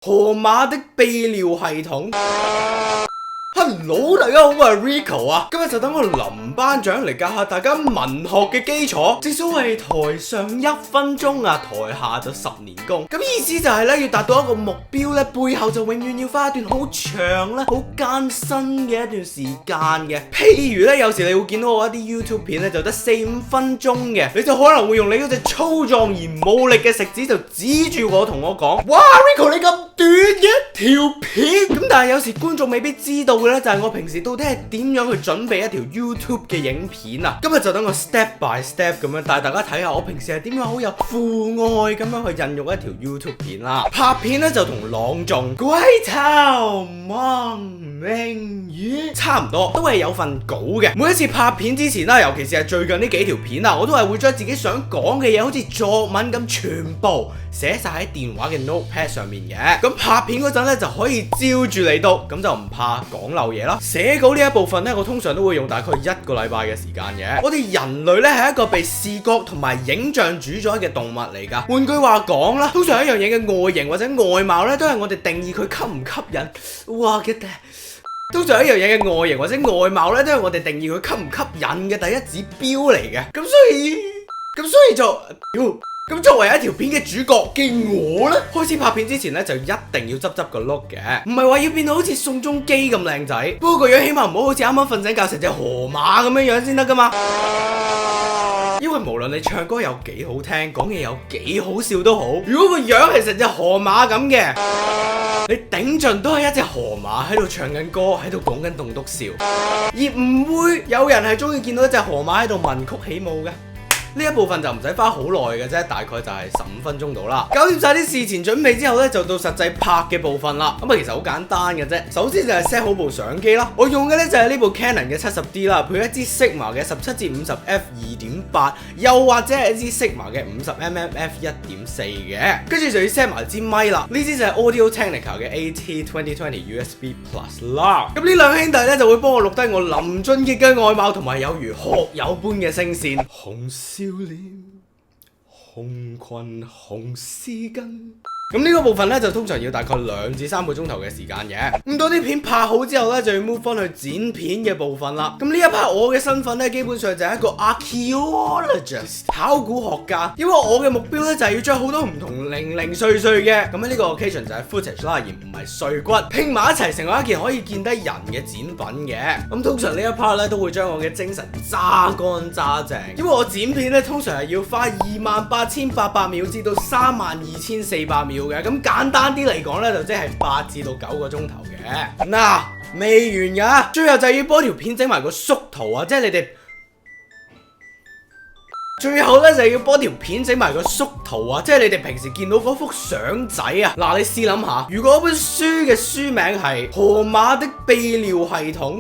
河馬的泌尿系統。Hello， 大家好，我係 Rico 啊，今日就等我林班長嚟教下大家文學嘅基礎。正所謂台上1分鐘啊，台下就10年功。咁意思就係咧，要達到一個目標咧，背後就永遠要花一段好長啦、好艱辛嘅一段時間嘅。譬如咧，有時你會見到我一啲 YouTube 片咧，就得4-5分鐘嘅，你就可能會用你嗰隻粗壯而冇力嘅食指就指住我同我講：哇 ，Rico 你咁短嘅條片。咁但係有時觀眾未必知道嘅咧，就係我平時到底係點樣去準備一條 YouTube 嘅影片啊？今日就等我 step by step 咁樣帶大家睇下我平時係點樣好有父愛咁樣去引用一條 YouTube 片啦。拍片咧就同朗誦鬼頭望明月差唔多，都係有份稿嘅。每一次拍片之前啦，尤其是係最近呢幾條片啊，我都係會將自己想講嘅嘢好似作文咁全部寫晒喺電話嘅 notepad 上面嘅。咁拍片嗰陣咧就可以照住嚟讀，咁就唔怕講漏嘢啦。寫稿呢一部分咧，我通常都會用大概1個禮拜嘅時間嘅。我哋人類咧係一個被視覺同埋影像主宰嘅動物嚟㗎。換句話講啦，通常一樣嘢嘅外形或者外貌咧，都係我哋定義佢吸唔吸引。哇嘅通常一樣嘢嘅外形或者外貌咧，都係我哋定義佢吸唔吸引嘅第一指標嚟嘅。咁所以就咁作為一條片嘅主角嘅我呢，開始拍片之前呢，就一定要執個 look 嘅，唔係話要變到好似宋仲基咁靚仔，不過個樣起碼唔好好似啱啱瞓醒覺成隻河馬咁樣樣先得噶嘛。因為無論你唱歌有幾好聽，講嘢有幾好笑都好，如果個樣係成隻河馬咁嘅，你頂盡都係一隻河馬喺度唱緊歌，喺度講緊棟篤笑，而唔會有人係中意見到一隻河馬喺度文曲起舞嘅。呢一部分就唔使花好耐嘅啫，大概就係15分鐘到啦。搞掂晒啲事前準備之後呢，就到實際拍嘅部分啦。咁其實好簡單嘅啫。首先就係 set 好部相機啦。我用嘅呢就係呢部 Canon 嘅 70D 啦，配一支 Sigma 嘅17-50 f2.8，又或者係一支 Sigma 嘅50mm f1.4 嘅。跟住就要 set 埋支咪啦。呢支就係 Audio Technica 嘅 AT2020 USB Plus 啦。咁呢兩兄弟呢，就會幫我錄低我林俊傑嘅外貌同埋有如學友般嘅聲線。少年紅裙紅絲巾。咁呢個部分咧就通常要大概2至3個鐘頭嘅時間嘅。咁當啲片拍好之後咧，就要 move 翻去剪片嘅部分啦。咁呢一 part 我嘅身份咧，基本上就係一個 archaeologist 考古學家，因為我嘅目標咧就係要將好多唔同零碎嘅，咁喺呢個 occasion 就係 footage 啦，而唔係碎骨拼埋一齊，成為一件可以見得人嘅展品嘅。咁通常呢一 part 咧都會將我嘅精神揸乾揸淨，因為我剪片咧通常係要花28,800秒至到32,400秒。咁簡單啲嚟講咧，就即係8至到9個鐘頭嘅。嗱，未完噶，最後就要幫條片整埋個縮圖啊，即係你哋。最後咧就要幫條片整埋個縮圖啊，即係你哋平時見到嗰幅相仔啊。嗱，你試諗下，如果本書嘅書名係《河馬的泌尿系統》，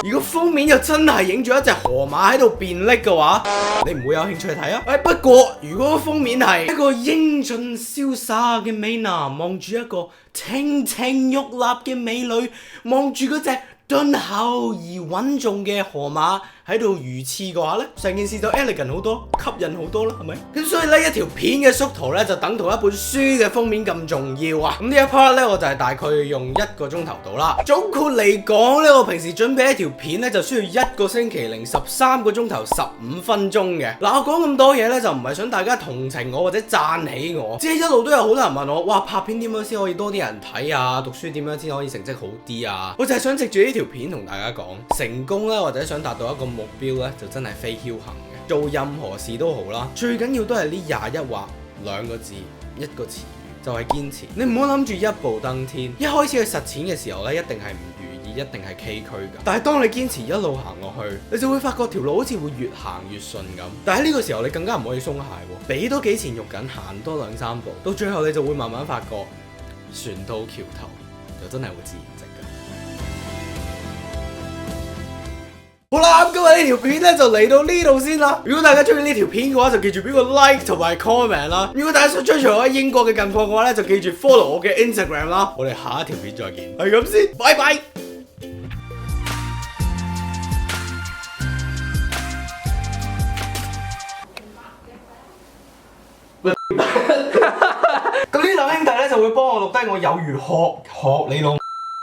如果封面又真係影住一隻河馬喺度便溺嘅話，你唔會有興趣睇啊？不過如果封面係一個英俊瀟灑嘅美男望住一個亭亭玉立嘅美女，望住嗰隻敦厚而穩重嘅河馬喺度魚翅嘅話呢，成件事就 elegant 好多，吸引好多啦，係咪？咁所以呢，一條片嘅縮圖呢，就等同一本書嘅封面咁重要啊！咁呢一 part 呢，我就係大概用1個鐘頭到啦。總括嚟講呢，我平時準備一條片呢，就需要1個星期零13個鐘頭15分鐘嘅。嗱，我講咁多嘢呢，就唔係想大家同情我或者讚起我，只係一路都有好多人問我，哇，拍片點樣先可以多啲人睇啊？讀書點樣先可以成績好啲啊？我就係想藉住呢條片同大家講，成功咧或者想達到一個目標咧，就真係非僥倖嘅。做任何事都好啦，最緊要都係呢21畫2個字1個詞語，就係堅持。你唔好諗住一步登天，一開始去實踐嘅時候咧，一定係唔如意，一定係崎嶇噶。但係當你堅持一路行落去，你就會發覺條路好似會越行越順咁。但係呢個時候你更加唔可以鬆懈喎，俾多幾錢肉緊，行多2、3步，到最後你就會慢慢發覺，船到橋頭就真係會自然直。好啦，咁今日呢條片咧就嚟到呢度先啦。如果大家中意呢條片嘅話，就記住俾個 like 同埋 comment 啦。如果大家想追隨我喺英國嘅近況嘅話咧，就記住 follow 我嘅 Instagram 啦。我哋下一條片再見，係咁先，拜拜。咁呢兩兄弟咧就會幫我錄低我有如學你老母